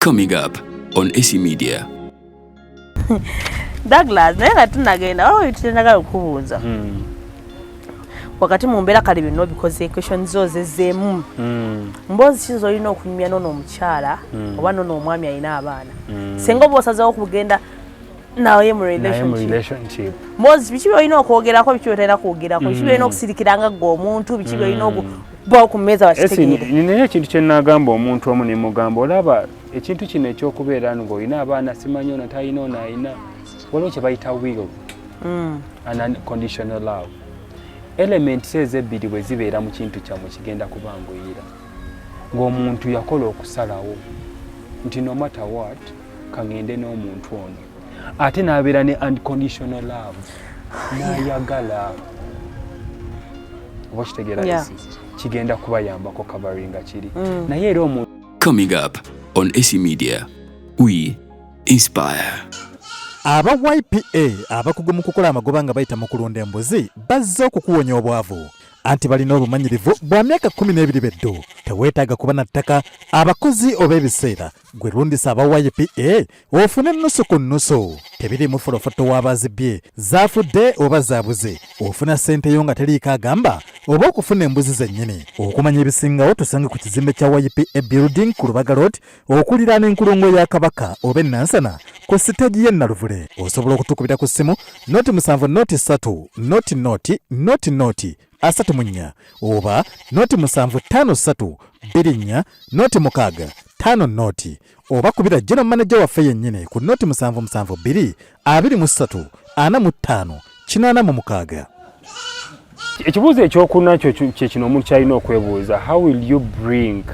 Coming up on AC Media. Douglas, naye nga tunagenda waliwo ebitutenagala okubuuza wakati mu mbeera kale bino bikoze question zo zezzeemu mboozi ki z'olina okunyumya n'ono omukyala oba n'ono omwami alina abaana singa oba osazeewo okugenda naye mu relationship mboozi biki byolina okwogerako biki byolina kwogerako biki byolina okusirikiranga gwe omuntu biki byolina okuba okummeeza bakitegeere naye ekintu kye nagamba omuntu omu ne mugamba olaba ekintu kino ekyokubeera ng'olina abaana simanyi ono talina ono alina waliwo kye bayita will and unconditional love elements ezebbiri bwe zibeera mu kintu kyammwe kigenda kubanguyira ng'omuntu yakola okusalawo nti no matter what kaŋŋende n'omuntu ono ate n'abeera ne unconditional love n'ayagala oba kitegeera kigenda kubayambako kavaringa kiri naye era omuntu. Coming up on AC Media, we inspire. Aba YPA abakugu mu kukola amagoba nga bayita mu kulunda embuzi bazze okukuwonya obwavu anti balina obumanyirivu bwa myaka 12 beddo teweetaaga kuba na ttaka abakozi oba ebiseera gwe lundisa aba YPA ofune nusu ku nusu tebiri mu folofoto w'abazibbye zaafudde oba zaabuze ofuna ssente yo nga teriiko agamba oba okufuna embuzi zennyini okumanya ebisingawo tusange ku kizimbe kya YPA building ku Lubaga Road okuliraana enkulungo ya Kabaka oba Nansana ku siteegi y'e Naluvule osobola okutukubira ku ssimu noti 7 noti 3 noti asatu munya oba noti 753 24 noti 6 5 noti oba kubira general manager waffe yennyini ku noti 772 23 45 86. Ekibuuzo ekyokuna kye kino omuntu kyalina okwebuuza, how will you bring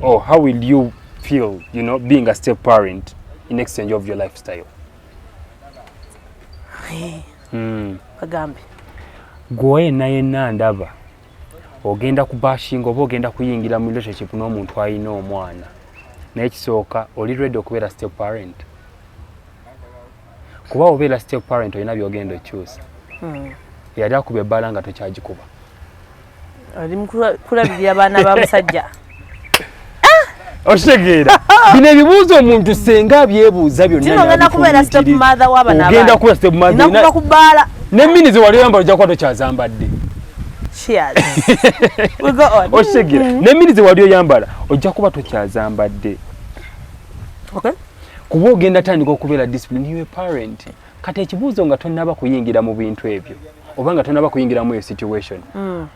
or how will you feel, being a step parent in exchange of your lifestyle? Bagambe gwe yenna ndaba ogenda kubashinga oba ogenda kuyingira mu relationship n'omuntu alina omwana naye kisooka oli ready okubeera step parent kuba obeera step parent olina byogenda okyusa yali akuba ebbala nga tokyagikuba oli mukulabirira abaana ba musajja okitegeera bino ebibuuzo omuntu senga abyebuuza byonna ogenda kubeera step mother w'abaana ogenda kubeera step mother kubbaala n'emminizi wali oyambala ojja kuba tokyazambadde okitegeera n'emminizi wali oyambala ojja kuba tokyazambadde kuba ogenda tandika okubeera discipline you a parent kati ekibuuzo nga tonnaba kuyingira mu bintu ebyo oba nga tonnaba kuyingira mu eyo situation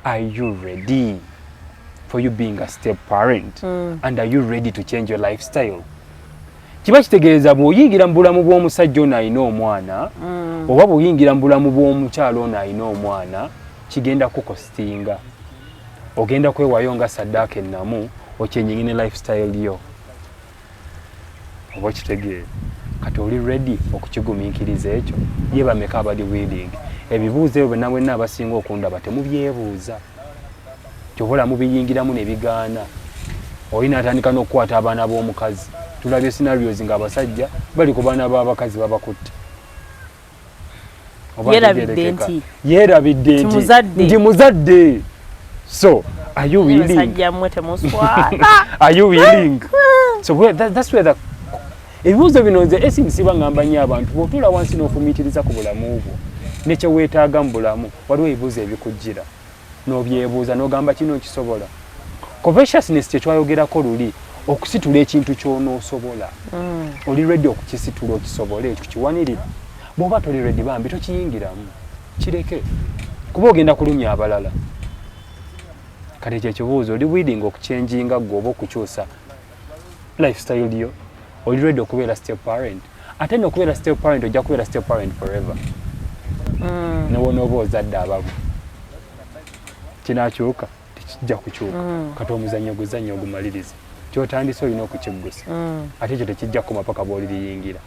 are you ready for you being a step parent and are you ready to change your lifestyle? Kiba kitegeeza bw'oyingira mu bulamu bw'omusajja ono alina omwana oba bw'oyingira mu bulamu bw'omukyala ono alina omwana kigenda kukostinga ogenda kwewaayo nga saddaaka ennamu okyenyingine lifestyle yo oba kitegeeza kati oli ready okukigumiikiriza ekyo ye bameka abali willing ebibuuzo ebyo bonna mwenna abasinga okundaba temubyebuuza kyobola mubiyingiramu ne bigaana oli n'atandika n'okukwata abaana b'omukazi tulabye scenarios nga abasajja bali ku baana b'abakazi babakutte yeerabidde nti muzadde so are you willing are you willing so that's where the ebibuuzo bino nze esinsiba ngamba nnyo abantu bw'otuula wansi n'ofumiitiriza ku bulamu bwo nekyeweetaaga mu bulamu waliwo ebibuuzo ebikujjira n'obyebuuza n'ogamba kino nkisobola covetousness kyetwayogerako luli okusitula ekintu ky'onoosobola oli ready okukisitula okisobole ekyo kiwanirira bw'oba toli ready bambi tokiyingiramu kireke kuba ogenda kulumya abalala kati ekyo ekibuuzo oli willing okucyenjinga gwe oba okukyusa lifestyle yo oli ready okubeera step parent ate n'okubeera step parent ojja kubeera step parent forever newonooba ozadde ababu kinakyuka tekijja kukyuka kati omuzannyo guzannyo ogumaliriza kyotandise olina okukiggusa ate ekyo tekijja kukoma paka bw'olibiyingira.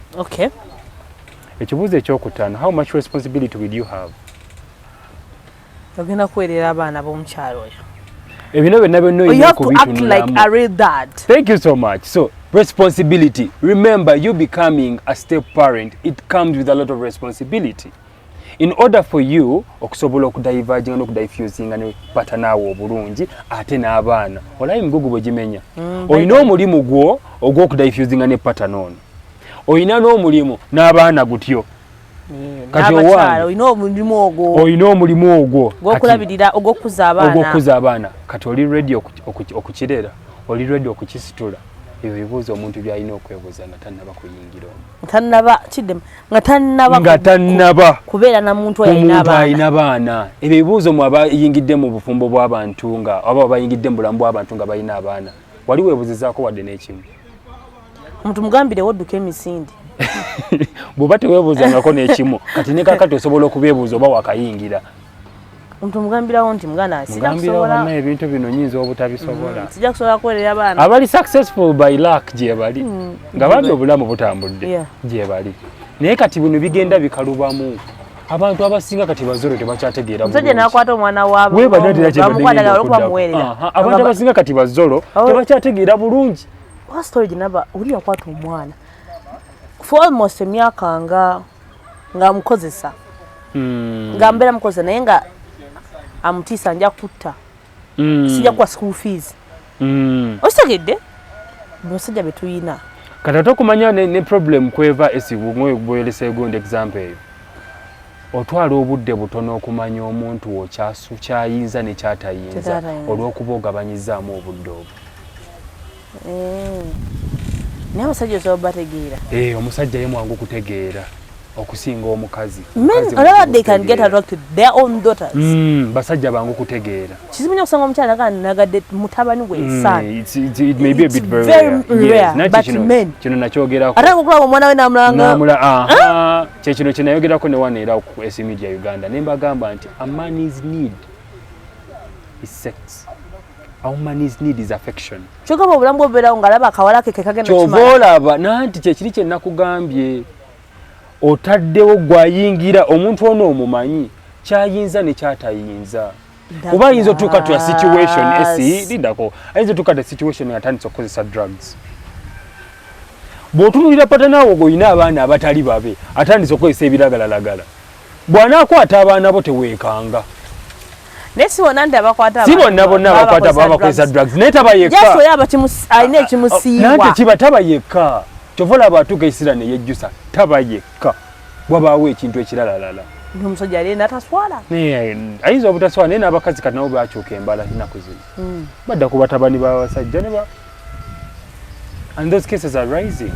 Ekibuuzo ekyokutaano, how much responsibility will you have? Ogenda kuweerera abaana b'omukyalo oyo ebino byonna byonna olina kubitunulamu. You have to act like a real dad. Thank you so much. So responsibility, remember you becoming a step parent, it comes with a lot of responsibility. in order for you okusobola okudiverginga n'okudiffusinga ne patanawo obulungi ate n'abaana olayi migugu bwe gimenya olina omulimu gwo ogw'okudiffusinga ne patanono olina n'omulimu n'abaana gutyo kati olina omulimu ogwo gw'okulabirira ogw'okukuza abaana kati oli ready okukirera oli ready okukisitula ebyo bibuuzo omuntu byalina okwebuuza nga tannaba kuyingira nga tannaba kubeera na muntu alina abaana ebyo bibuuzo mu abayingidde mu bufumbo bw'abantu nga aba abayingidde mu bulamu bw'abantu nga balina abaana wali weebuuzizaako wadde n'ekimu omuntu mugambire wodduka emisindi bw'oba teweebuuzangako n'ekimu kati ne kakati osobola okubeebuuza oba wakayingira omuntu mugambirawo nti muganda sijja ebintu bino nyinza obutabisobola sijja kusobola kuweerera abaana abali successful by luck gye bali nga badde obulamu butambudde gye bali naye kati bino bigenda bikalubamu abantu abasinga kati bazolo tebakyategeera omusajja n'akwata omwana waabwe abantu abasinga kati bazolo tebakyategeera bulungi story ginaba oli yakwata omwana for almost emyaka nga mukozesa nga mbeera mukozesa naye nga amutiisa nja kutta sijja kuwa school fees okitegedde basajja betuyina kati ate okumanya ne problem kweva esibwelesa gundi example eyo otwala obudde butono okumanya omuntu wo kyayinza ne kyatayinza olw'okuba ogabanyizaamu obudde obwo naye omusajja osobola bategeera omusajja ye mwangu kutegeera okusinga omukazi they can get attracted their own daughters basajja bangu kutegeera kizibu nnyo okusanga omukyala nagadde mutabani we it may be a bit very rare but men kino nakyogerako ate okulaba omwana we namulanga kyekino kyenayogerako ne wano era ku AC Media Uganda ne mbagamba nti a man's need is sex. A woman's need is affection. Chogaba obulamu bw'obeerawo ng'alaba akawala ke kagenda kimala. Ky'oba olaba nanti kyekiri kye nakugambye. Otaddewo gwayingira omuntu ono omumanyi kyayinza ne kyatayinza. Kuba ayinza otuuka to a situation lidako ayinza otuuka to a situation nga atandise okukozesa drugs. Bw'otunulira patanaawo gw'olina abaana abatali babe atandise okukozesa ebiragalalagala. Bw'anaakwata abaana bo teweekanga. Nesi wonande abakwata si bonna abakwata bakozesa drugs naye taba yekka yesu yaba alina ekimusiiwa nanti kiba taba yekka kyovola abatuuka essira ne yejjusa taba yekka wabaawo ekintu ekiralalala omusajja ali nataswala ayinza obutaswala naye n'abakazi kati nabo bakyuka embala ennaku zino badda ku batabani b'abasajja ne ba and those cases are rising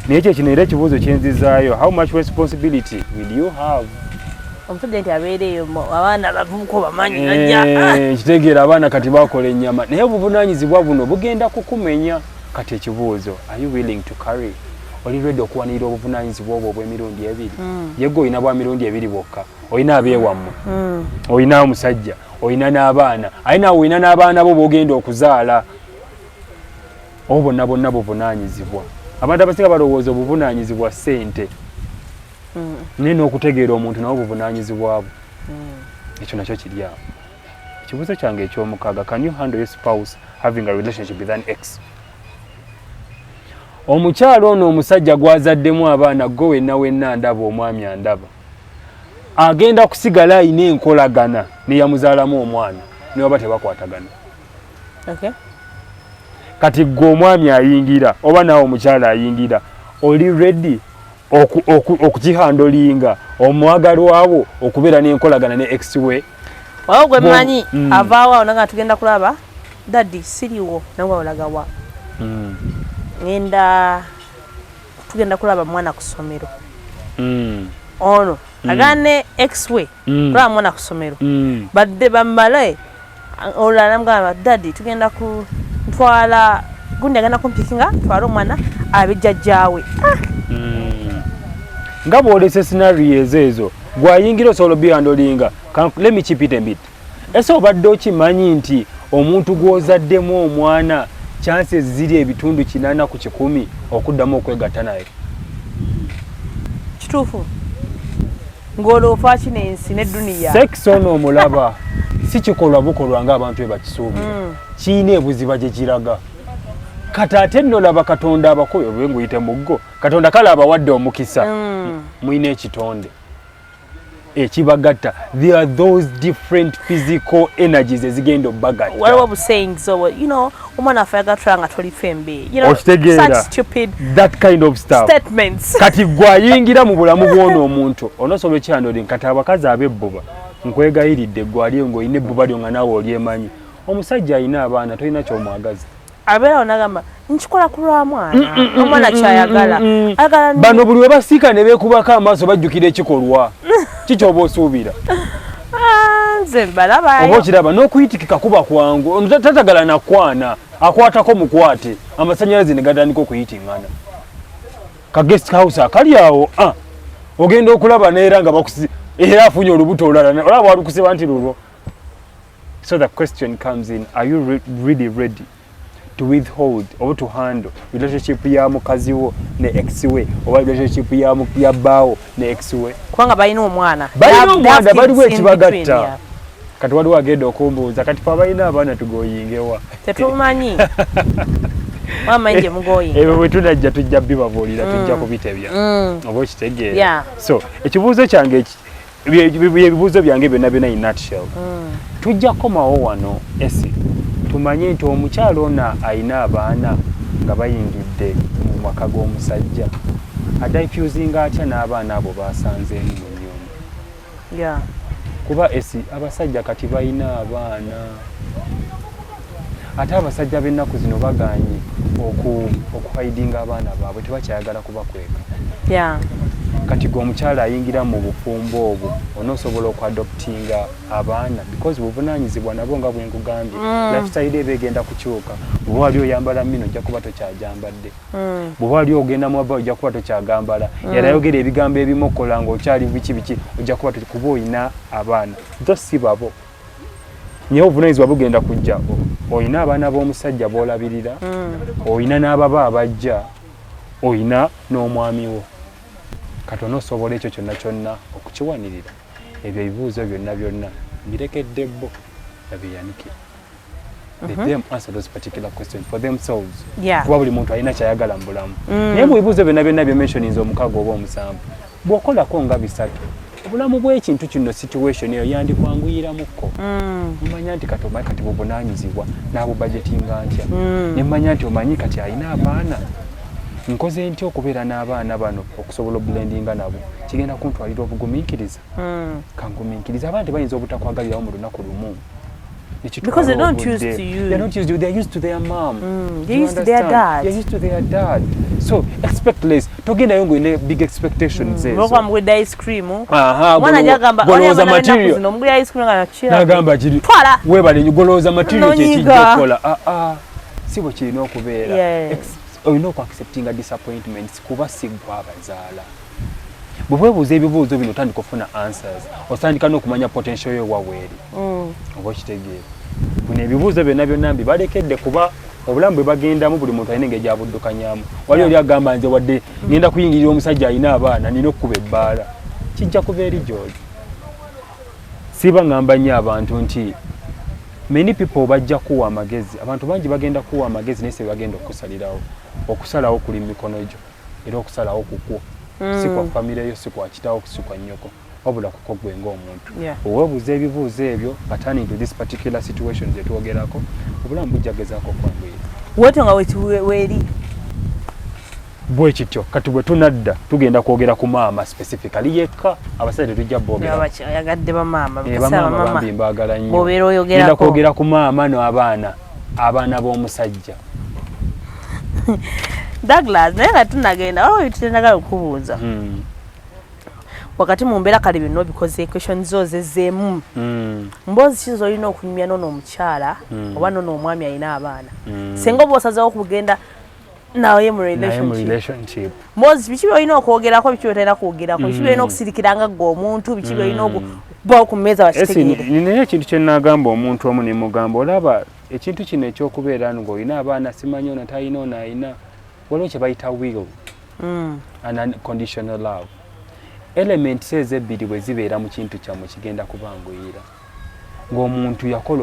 naye ekyo kino era ekibuuzo kyenzizaayo how much responsibility will you have omusajja nti abeereeyo abaana abavubuka bamanyi najja kitegeera abaana kati bakola ennyama naye obuvunaanyizibwa buno bugenda kukumenya kati ekibuuzo are you willing to carry oli ready okuwanirira obuvunaanyizibwa obwo obw'emirundi ebiri yegwe olina bwa mirundi ebiri bwokka olina abeewammwe olina omusajja olina n'abaana aye naawe olina n'abaana bo b'ogenda okuzaala obo bonna bonna buvunaanyizibwa abantu abasinga balowooza obuvunaanyizibwa ssente naye n'okutegeera omuntu nawe obuvunaanyizibwa bwo ekyo nakyo kiri awo ekibuuzo kyange eky'omukaaga can you handle your spouse having a relationship with an ex omukyalo ono omusajja gwazaddemu abaana gwe wenna ndaba omwami andaba agenda kusigala ayina enkolagana neyamuzaalamu omwana newaba tebakwatagana kati gwe omwami ayingira oba nawe omukyala ayingira oli ready okukihandolinga omwagalwawo okubeera n'enkolagana ne ex we wao gwe manyi avaawo awo nanga tugenda kulaba daddy siriwo nawe olagawa ngenda tugenda kulaba mwana ku ssomero ono agane ex we kulaba mwana ku ssomero badde bamale olala namugamba daddy tugenda kutwala gundi agenda kumpikinga twala omwana abejjajjaawe nga bwolese scenario ezo gwayingira osobola bihandolinga let me keep it a bit ese obadde okimanyi nti omuntu gwozaddemu omwana chances ziri ebitundu 80 ku 100 okuddamu okwegatta naye kituufu ng'oloofa kinensi n'edduniya sex ono omulaba si kikolwa bukolwa ng'abantu bebakisuubira kiina ebuziba gye kiraga kati ate nno laba katonda abakoyo bwe nguyite muggo katonda kale abawadde omukisa mwine ekitonde ekibagatta. There are those different physical energies ezigenda obbagatta. Waliwo busayings so you know omwana affe yagatula nga toli fembe, you know, Okitegeera. such stupid That kind of stuff. statements. Kati gwayingira mu bulamu bw'ono omuntu onosobola ekyandoli kati abakazi ab'ebbuba nkwegayiridde gwali ng'olina ebbuba lyo nga naawe olyemanyi. Omusajja alina abaana tolina ky'omwagaza. Abeera onagamba nkikola ku lwa mwana, omwana kyayagala. Bano buli we basiika ne beekubako amaaso bajjukira ekikolwa. Kikyoba osuubira. Nze mbalabayo. Oba okiraba n'okuyitikika kuba kwangu tatagala nakwana akwatako mukwate amasannyalaze ne gatandika okuyitingana. Ka guest house akali awo ogenda okulaba neera nga bakusi era afunye olubuto olulala olaba walukusiba nti lulwo. So the question comes in, are you really ready to withhold or to handle relationship ya mukazi wo ne ex we oba relationship ya baawo ne ex we? Kubanga balina omwana. Balina omwana baliwo ekibagatta. Kati waliwo agenda okumbuuza kati fe abalina abaana tugoyingewa. Tetumanyi. Mama nje mugoyinga. Ebyo bwe tunajja tujja bibabuulira tujja kubitebya. Oba okitegeera. So ekibuuzo kyange ebibuuzo byange byonna byonna in nutshell. Tujja komawo wano esi tumanye nti omukyalo ono alina abaana nga bayingidde mu maka g'omusajja adiffusinga atya n'abaana abo basanzeemu mu nnyumba. Kuba esi abasajja kati balina abaana ate abasajja b'ennaku zino baganye okuhaidinga abaana baabwe tebakyayagala kubakweka. Kati gwe omukyala ayingira mu bufumbo obwo onoosobola okuadoptinga abaana because buvunaanyizibwa nabwo nga bwe nkugambye. Lifestyle eba egenda kukyuka. Bw'oba wali oyambala mmino ojja kuba tokyajambadde. Bw'oba wali ogenda mu aba ojja kuba tokyagambala. Era yogera ebigambo ebimu okkola ng'okyali biki ojja kuba kuba oyina abaana. Tho si babo. Naye obuvunaanyizibwa bugenda kujja. Oyina abaana b'omusajja b'olabirira. Oyina n'ababa abajja. Oyina n'omwami wo. Kati onoosobola ekyo kyonna okukiwanirira. Ebyo ebibuuzo byonna birekedde bo babyeyanikira. Let them answer those particular questions for themselves. Kuba buli muntu alina kyayagala mu bulamu. Naye mu bibuuzo byonna bye mentioninze omukaaga oba omusanvu bw'okolako nga bisatu obulamu bw'ekintu kino situation eyo yandikwanguyiramuko. Mmanya nti kati buvunaanyizibwa n'abubudgetinga ntya. Ne mmanya nti omanyi kati alina abaana. Nkoze ntya okubeera n'abaana bano okusobola oblendinga nabo kigenda kuntwalira obugumiikiriza. Kangumiikiriza abaana tebayinza obutakwagalirawo mu lunaku lumu. Because they don't used to you. They're not used to you. They're used to their mom. They're used to their dad. They're used to their dad. So expect less. Togenda yongo ine big expectations. Mwaka mweda ice cream. Mwana jagamba. Goloza material. Mweda ice cream nga chira. Nagamba jiri. Twala. Webale goloza material kyekijja kola. Si bwe kirina okubeera. Olina oku-acceptinga disappointments kuba si gwe abazaala. Bwe weebuuza ebibuuzo bino otandika okufuna answers. Otandika n'okumanya potential yo waweeri. Oba okitegeera. Bino ebibuuzo byonna mbibalekedde kuba obulamu bwe bagendamu buli muntu alina engeri gy'abuddukanyamu. Wali oli agamba nze wadde ngenda kuyingirira omusajja alina abaana nina okukuba ebbaala. Kijja kuba eri gy'oli. Siba ngamba nnyo abantu nti many people bajja kuwa amagezi. Abantu bangi bagenda kuwa amagezi naye se bagenda okusalirawo. Okusalawo kuli mikono gyo era okusalawo kukwo. Si kwa famire yo, si kwa kitaawo, si kwa nnyoko. Wabula kuko gwe ng'omuntu. Oweebuuza ebibuuzo ebyo pertaining to this particular situation gye twogerako obulamu bujja gezaako okwanguyira. Weeto nga weeri. Bwe kityo kati bwe tunadda tugenda kwogera ku maama specifically yekka abasajja tujja boogera. Yagadde bamaama. Bamaama bambi mbaagala nnyo. Bw'obeera oyogerako. Genda kwogera ku maama abaana b'omusajja. Douglas naye nga tunagenda tutendagala okubuuza. Wakati mu mbeera kale bino bikoze question zo zezzeemu. Mboozi ki z'olina okunyumya n'ono omukyala oba n'ono omwami alina abaana. Singa oba osazeewo okugenda naye mu relationship. Mboozi biki by'olina okwogerako biki by'otalina kwogerako biki by'olina okusirikiranga ggwe omuntu biki by'olina okubawo ku mmeeza bakitegeere. Ninaye ekintu kye nagamba omuntu omu ne mugamba olaba ekintu kino eky'okubeera ng'olina abaana simanyi ono talina ono alina waliwo kye bayita will and unconditional love. Elements ezo ebbiri bwe zibeera mu kintu kyammwe kigenda kubanguyira ng'omuntu yakola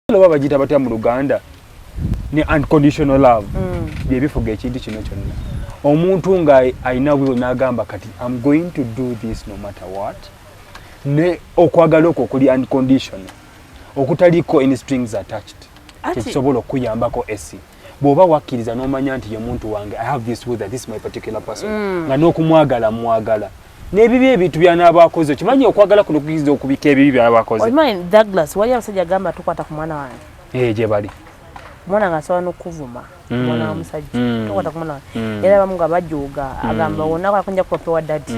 Laba bagita batya mu Luganda ne unconditional love. Bye bifuga ekintu kino kyonna. Omuntu nga ayina will n'agamba kati I'm going to do this no matter what. Ne okwagala okwo kuli unconditional. Okutaliko any strings attached. Kisobola okuyambako esi. Bw'oba wakkiriza n'omanya nti ye muntu wange, I have this with this my particular person. Nga n'okumwagala mwagala. N'ebibi ebintu by'anaabakoze kimanyi okwagala kuno kuyiza okubika ebibi by'abakoze. Omanyi Douglas wali abasajja agamba tukwata ku mwana wange. Gye bali. Mwana ngasobola n'okuvuma. Mwana wa musajja. Tukwata ku mwana wange. Era bamu nga bajooga agamba wonna akunja kupewa dadi.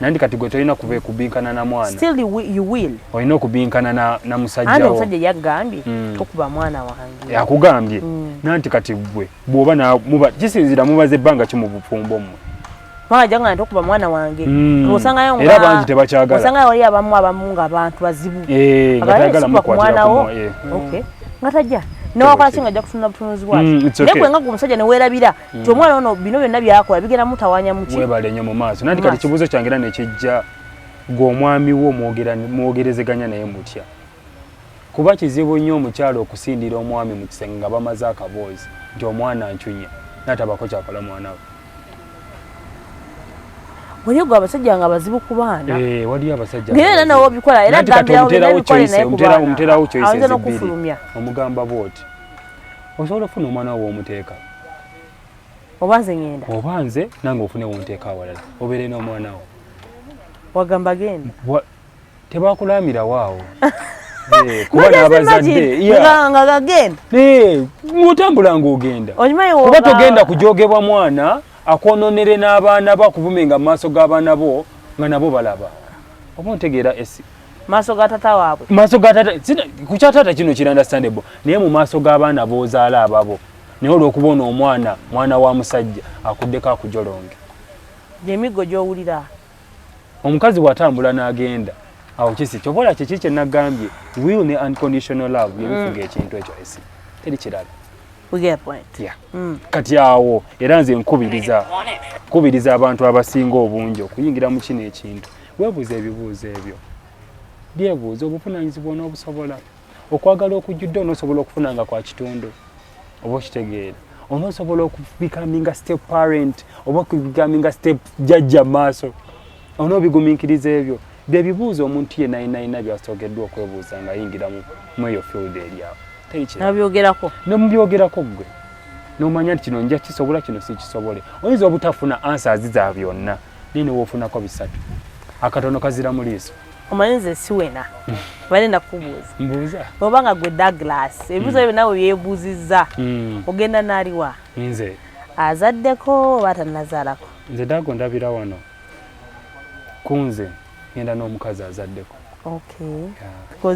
Nandi kati gwe tolina kuba kubinkana na mwana. Still you will. Olina okubinkana na musajja wo. Andi omusajja yagambye tokuba mwana wange. Yakugambye. Nanti kati gwe bw'oba na muba kisinzira mubaze ebbanga ki mu bufumbo mmwe. Mwana janga ntokuba mwana wange. Osangayo nga era bangi tebakyagala. Osangayo wali abamu nga abantu bazibu. Batayagala mukwatira wo. Okay. Ngatajja. N'owakola kinga ajja kufuna butunuzi bwaki. Naye bwe nga omusajja ne weerabira nti omwana ono bino byonna byakola bigenda mutawaanya mu ki. Weebale nnyo mu maaso. Nanti kati kibuuzo kyange era nekijja gw'omwami wo mwogerezeganya naye mutya. Kuba kizibu nnyo omukyalo okusindira omwami mu kisenge nga bamaze akaboozi nti omwana ancunya n'atabako kyakola mwana we. Waliyo gwa abasajja nga bazibu ku baana. Waliyo abasajja. Ngera nawo bikola era gambya obikole naye ku baana. Omuterawo choices Ayinza n'okufulumya. Omugamba bw'oti. Osobola okufuna omwana wo omuteeka. Obanze ngenda. Obanze nange ofune wonteeka awalala. Obeere n'omwana wo. Wagamba genda. Tebakulaamira waawo. Kuba n'abazadde. Nga gagenda. Ng'otambula ng'ogenda. Okimanyi kuba togenda kujoogebwa mwana akwononere n'abaana bakuvumenga mu maaso g'abaana bo nga nabo balaba. Oba ontegeera esi. Maaso ga tata waabwe. Maaso ga tata ku kya tata kino kiri understandable naye mu maaso g'abaana b'ozaala ababo naye olw'okubona mwana wa musajja akuddeko akujolonge. Gy'emiggo gy'owulira. Omukazi bw'atambula n'agenda awo kisi kyobola kiki kye nagambye will ne unconditional love byebifuga ekintu ekyo esi teri kirala. We get a point. Yeah. Kati awo era nze nkubiriza abantu abasinga obungi okuyingira mu kino ekintu weebuuza ebibuuzo ebyo byebuuza obuvunaanyizibwa onoobusobola okwagala okujjudde onoosobola okufunanga kwa kitundu oba okitegeera onoosobola okubikaminga step parent oba okubikaminga step jjajja maaso onoobigumiikiriza ebyo bye bibuuzo omuntu ye nayina byasookeddwa okwebuuza ng'ayingira mu eyo field eryawo. Nabyogerako. Nemubyogerako gwe. N'omanya nti kino nja kisobola kino si kisobole. Oyinza obutafuna answers za byonna. Nene woofunako bisatu. Akatono kazira mu liiso. Omanyi nze siwena. Bali nakubuuza. Mbuuza. Oba nga gwe Douglas. Ebibuuzo ebyo nawe byebuuzizza. Ogenda n'aliwa. Nze. Azaddeko oba tannazaalako. Nze Dago ndabira wano. Kunze ngenda n'omukazi azaddeko. Okay.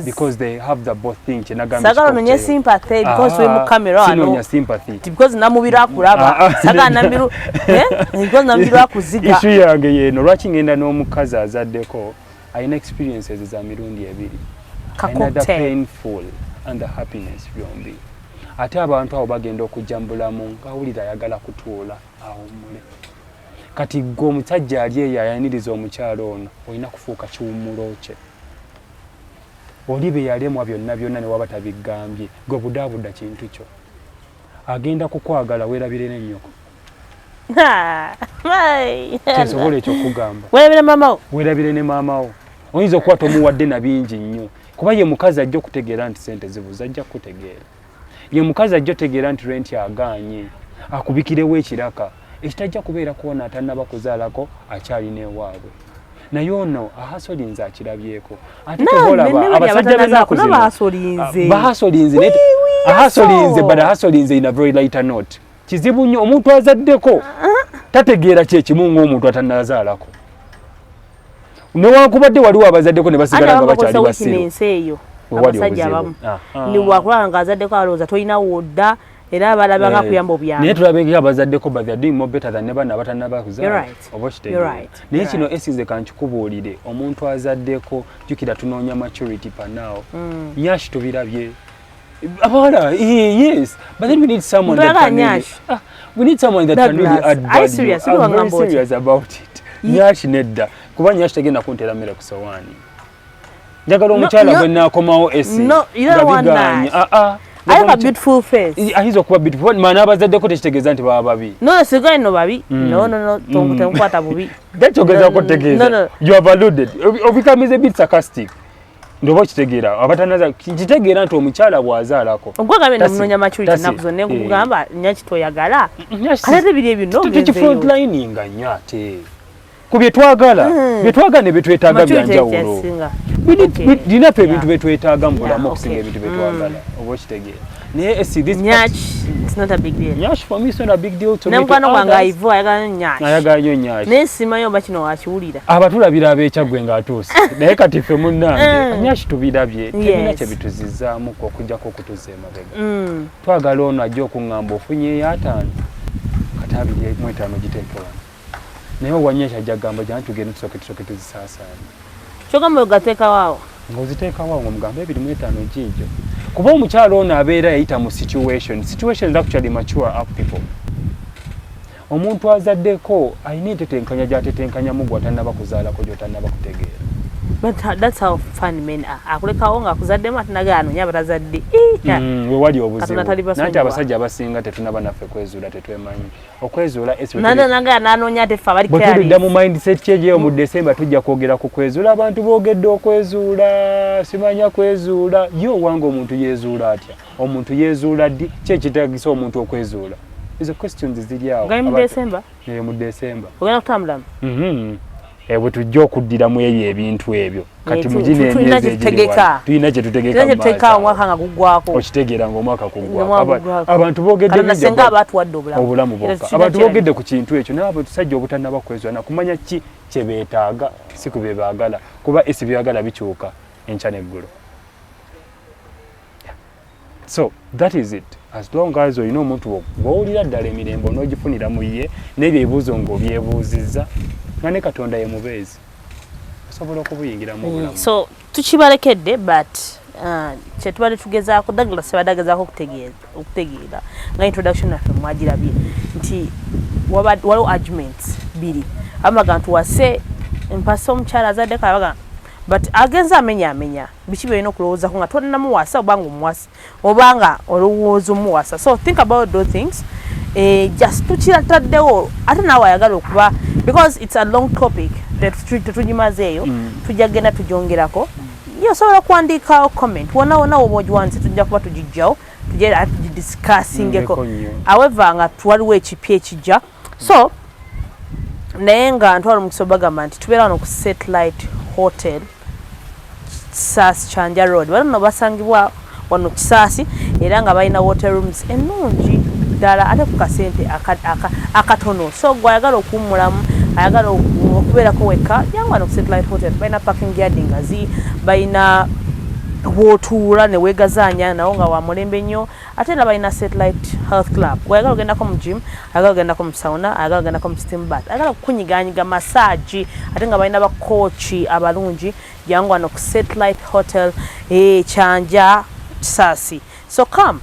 Because they have the both thing. Sagala nonye sympathy because we mu camera ano. Sinonya sympathy. Because namubira akulaba. Sagala nambiru because nambiru akuziga. Issue yange yeno lwaki ngenda n'omukazi azaddeko ayina experiences za mirundi ebiri. Another painful and the happiness byombi. Ate abantu abo bagenda okujambulamu ngawulira ayagala kutuula awummule. Kati gwe omusajja ali eyo ayaniriza omukyalo ono olina kufuuka kiwummulo kye. Olibe yalemwa byonna ne waba tabigambye gwe budaabuda kintu kyo agenda kukwagala weerabire n'ennyoko. Kyensobola ekyokugamba weerabire ne maama wo oyinza okuba tomuwadde na bingi nnyo kuba ye mukazi ajja okutegeera nti sente zibuze ajja kutegeera ye mukazi ajja otegeera nti renti agaanye akubikirewo ekiraka ekitajja kubeera kuwona atannaba kuzaalako akyalina ewaabwe naye ono ahasolinze akirabyeko ate tobolaba abasajja b'ennaku zino bahasolinze but ahasolinze in a very lighter note kizibu nnyo omuntu azaddeko tategeera kyekimu ng'omuntu atannazaalako newankubadde waliwo abazaddeko ne basigala nga bakyali basiru abasajja abamu niwakulaba nga azaddeko alowooza tolina wodda era balaba nga kuyamba obuyambi naye tulabengera abazaddeko but they are doing more better than never nabatannaba kuzaala oba kitegeera naye kino esize kankikubuulire omuntu azaddeko jjukira tunoonya maturity panawo nyashi tubirabye abawala yes but then we need someone that can we need someone that can really add value. I'm very serious about it. Nyashi nedda kuba nyashi tegenda kuntera mmere ku sowaani njagala omukyala bwe naakomawo esi no, you don't want that. I have a beautiful face. Ayinza okuba beautiful mana abazaddeko tekitegeeza nti baba babi. No, sigaye no babi. No, tonkwata bubi. Tekyogeza ko tegeeza. No. You have alluded. Obikamize bit sarcastic. Ndobo kitegeera abatanaza kitegeera nti omukyala bwazaalako. Ogwaga bino munonya maturity nakuzo ne kugamba nyaki toyagala. Kale biri ebyo no. Different lining ate. Kubye twagala. Bye twagala ne betwetaaga byanjawulo. Dina pe bintu betwetaaga mu bulamu okusinga ebintu betwagala. Obo kitegeera. Naye it's not a big deal. Nyash for me is not a big deal to me. Nemkwano kwanga ivo ayagala nyash. Ayagala nyo nyash. Ne simayo bakino wakiwulira. Abatulabira abekyagwe ng'atuuse. Naye kati ffe munnange nyash tubirabye. Tebina kye bituzizaamu okujjako okutuza emabega. Twagala ono ajja okuŋŋamba ofunye ey'ataano. Kati abiri mu etaano giteeke wano. Naye owanyesha ajja kugamba gye tugende tusooke tuzisaasaanye. Kyogamba ogateeka waawo. Ng'oziteeka waawo ng'omugamba ebiri mu etaano giijo. Kuba omukyala ono abeera yayita mu situations actually mature up people. Omuntu azaddeko alina entetenkanya gy'atetenkanyamu gw'atannaba kuzaalako gy'otannaba kutegeera. But that's how funny men are. Akulekawo ng'akuzaddemu atinagaano nya batazadde. We wali obuzibu. Nanti abasajja abasinga tetunaba naffe kwezuula tetwemanyi. Okwezuula nanoonya ate ffe abali careless. Bwe mu mindset kyejeyo mu December tujja kwogera ku kwezuula. Abantu boogedde okwezuula, simanya kwezuula. Yo wange omuntu yeezuula atya? Omuntu yeezuula ddi? Ki ekiteegisa omuntu okwezuula? Izo questions ziri awo. Nga mu December? Mu December. Ogenda kutambulamu? Bwe tujja okuddiramu eyo ebintu ebyo kati mugine tulina kye tutegeka omwaka nga guggwako okitegeera ng'omwaka kuggwako abantu boogedde senga abaatuwadde obulamu bwokka abantu boogedde ku kintu ekyo naye abatusajja obutannaba kwezwana kumanya ki kye beetaaga si ku bye baagala kuba esi byagala bikyuka enkya n'eggulo. So that is it. As long as olina omuntu gw'owulira ddala emirembe onoogifunira mu ye n'ebyo ebibuuzo ng'obyebuuzizza nga ne Katonda ye mubeezi osobola okubuyingiramu obulamu. So tukibalekedde but kye tubadde tugezaako Douglas abadde agezaako okutegeera nga introduction yaffe mwagirabye nti waliwo arguments biri amaga nti wase mpasa omukyala azaddeko abaga but agenza amenya biki byolina okulowoozako nga tonnamuwasa obanga omuwasa obanga olowooza omuwasa. So think about those things. Just tukirataddewo ate naawe ayagala okuba because it's a long topic tetugimazeeyo tujja genda tugyongerako osobola kuwandiikawo comment wona woba ogiwandiise tujja kuba tugijjawo tujja tugidiscussingeko however nga waliwo ekipya ekijja. So naye nga ntwala omukisa bagamba nti tubeera wano ku Satellite Hotel Kisaasi Kyanja Road bano basangibwa wano Kisaasi era nga balina water rooms ennungi ddala ate ku kasente akatono. So gwayagala okuwummulamu ayagala okubeerako wekka jangu wano ku Satellite Hotel balina parking yard ngazi balina wootuula ne weegazaanya nawo nga wa mulembe nnyo ate era balina Satellite Health Club gwayagala ogendako mu gym ayagala ogendako mu sauna ayagala ogendako mu steam bath ayagala okukunyiganyiga massage ate nga balina bakooki abalungi jangu wano ku Satellite Hotel Kyanja Kisaasi. So come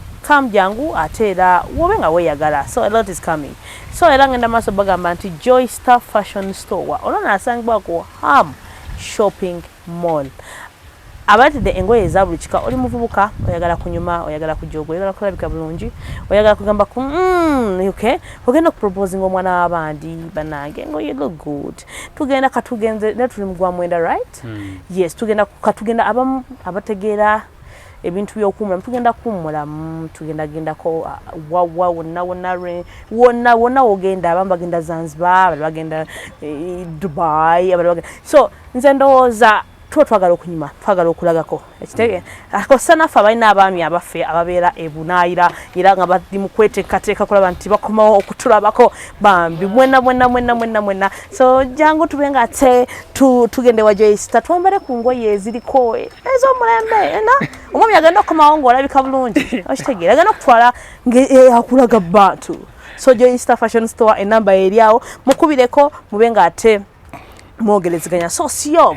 jangu ate era wobe nga weeyagala. So a lot is coming. So era ngenda maaso bagamba nti Joy Star Fashion Store olona asangibwa ku Ham Shopping Mall. Abatidde engoye eza buli kika oli muvubuka oyagala kunyuma oyagala kujooga oyagala kulabika bulungi oyagala kugamba ku okay ogenda kuproposing omwana w'abandi banange ngo you look good tugenda katugenze ne tuli mugwa mwenda right yes tugenda abamu abategeera ebintu by'okuwummulamu tugenda kuwummulamu tugendagendako wonna wogenda abamu bagenda Zanzibar abali bagenda Dubai abali bagenda. So nze ndowooza twagala okunyuma twagala okulagako ekitege akosanafu abalina abaami abaffe ababeera ebunaayira era nga bali mu kweteekateeka kulaba nti bakomawo okutulabako bambi mwena. So jangu tubenga ate tugende wa Joy Star twambale ku ngoye eziriko ez'omulembe omwami agenda okukomawo ng'olabika bulungi okitegeera agenda okutwala akulaga bantu. So Joy Star Fashion Store enamba eryawo mukubireko mubenga ate mwogerezeganya. So Siov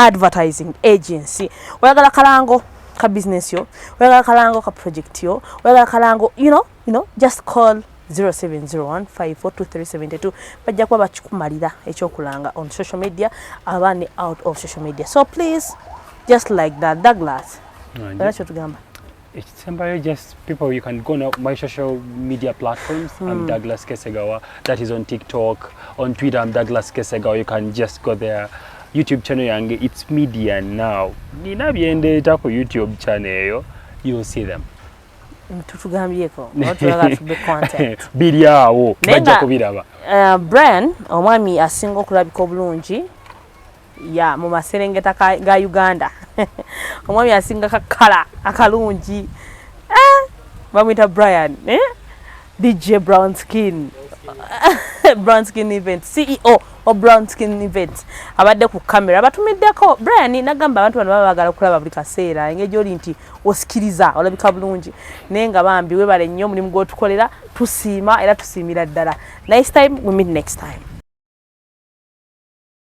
Advertising Agency oyagala kalango ka business yo oyagala kalango ka project yo oyagala kalango you know just call 0701542372 bajja kuba bakikumalira ekyokulanga on social media abane out of social media. So please just like that. Douglas. That's what gamba. It's somebody just people you can go on my social media platforms. I'm Douglas Kesegawa. That is on TikTok, on Twitter. I'm Douglas Kesegawa. You can just go there. YouTube channel yange. It's media now. Nina biende tako YouTube channel. You'll see them. Tutugambyeko. What you got to be content. Biriawo. Bajja kubiraba. Brian, omwami asinga okulabika obulungi. Ya mu maserengeta ga Uganda. Omwami asinga kakala akalungi. Bamwita Brian, DJ Brown Skin. Brown Skin Event, CEO of Brown Skin Event. Abadde ku kamera batumiddeko Brian nagamba abantu bano babagala kulaba buli kaseera engeri oli nti osikiriza olabika bulungi naye nga bambi webale nnyo mulimu gw'otukolera tusiima era tusiimira ddala. Nice time, we meet next time.